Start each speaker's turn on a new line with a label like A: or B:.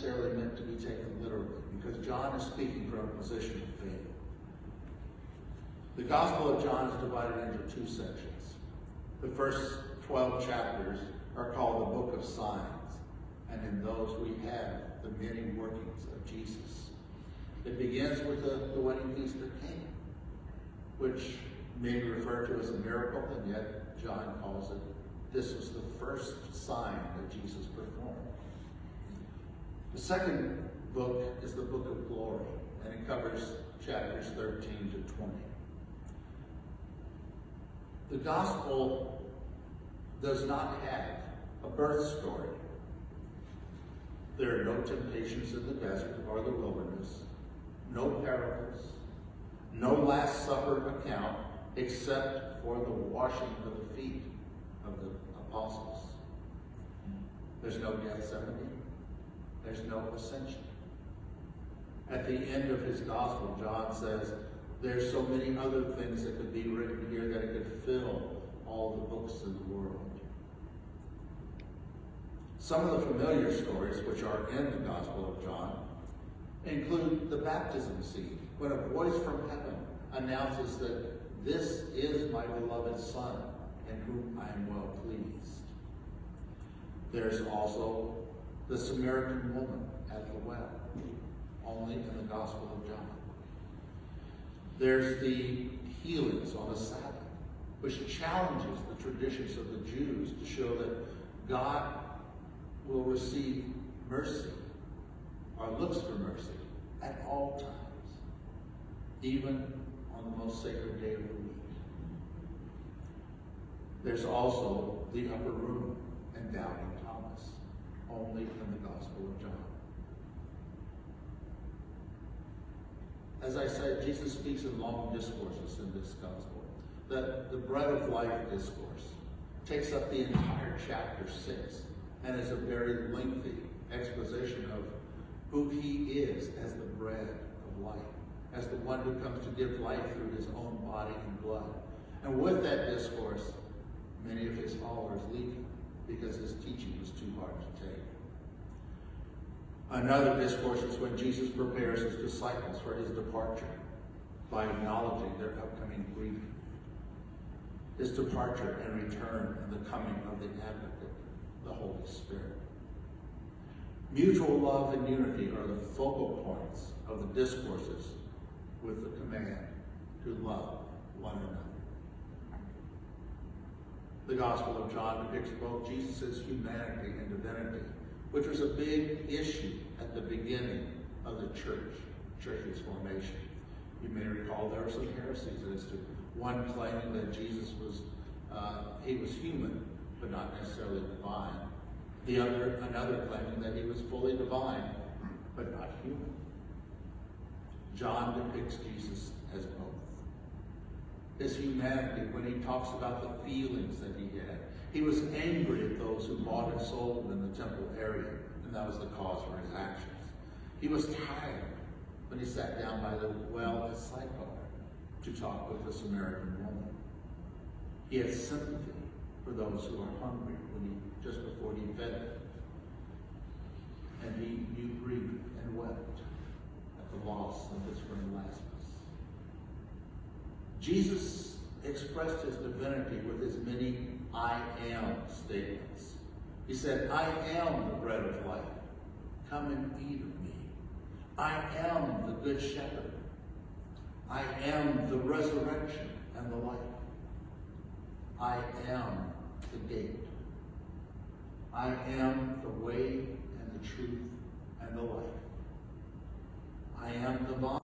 A: necessarily meant to be taken literally, because John is speaking from a position of faith. The Gospel of John is divided into two sections. The first 12 chapters are called the Book of Signs, and in those we have the many workings of Jesus. It begins with the wedding feast at Cana, which may be referred to as a miracle, and yet John calls it, this was the first sign that Jesus performed. The second book is the Book of Glory, and it covers chapters 13 to 20. The Gospel does not have a birth story. There are no temptations in the desert or the wilderness, no parables, no Last Supper account except for the washing of the feet of the apostles. There's no Gethsemane. There's no ascension. At the end of his gospel, John says, there's so many other things that could be written here that it could fill all the books in the world. Some of the familiar stories which are in the Gospel of John include the baptism scene, when a voice from heaven announces that this is my beloved Son, in whom I am well pleased. There's also the Samaritan woman at the well, only in the Gospel of John. There's the healings on the Sabbath, which challenges the traditions of the Jews to show that God will receive mercy, or looks for mercy, at all times, even on the most sacred day of the week. There's also the upper room and doubting Thomas, only in the Gospel of John. As I said, Jesus speaks in long discourses in this Gospel. The bread of life discourse takes up the entire chapter 6 and is a very lengthy exposition of who he is as the bread of life, as the one who comes to give life through his own body and blood. And with that discourse, many of his followers leave him because his teaching was too hard to take. Another discourse is when Jesus prepares his disciples for his departure by acknowledging their upcoming grief, his departure and return, and the coming of the Advocate, the Holy Spirit. Mutual love and unity are the focal points of the discourses, with the command to love one another. The Gospel of John depicts both Jesus' humanity and divinity, which was a big issue at the beginning of the church's formation. You may recall there were some heresies as to one claiming that Jesus was he was human, but not necessarily divine. Another claiming that he was fully divine, but not human. John depicts Jesus as both. His humanity, when he talks about the feelings that he had. He was angry at those who bought and sold in the temple area, and that was the cause for his actions. He was tired when he sat down by the well at Sychar to talk with the Samaritan woman. He had sympathy for those who are hungry just before he fed them. And he knew grief and wept at the loss of his friend Lazarus. Jesus expressed his divinity with his many I am statements. He said, I am the bread of life. Come and eat of me. I am the good shepherd. I am the resurrection and the life. I am the gate. I am the way,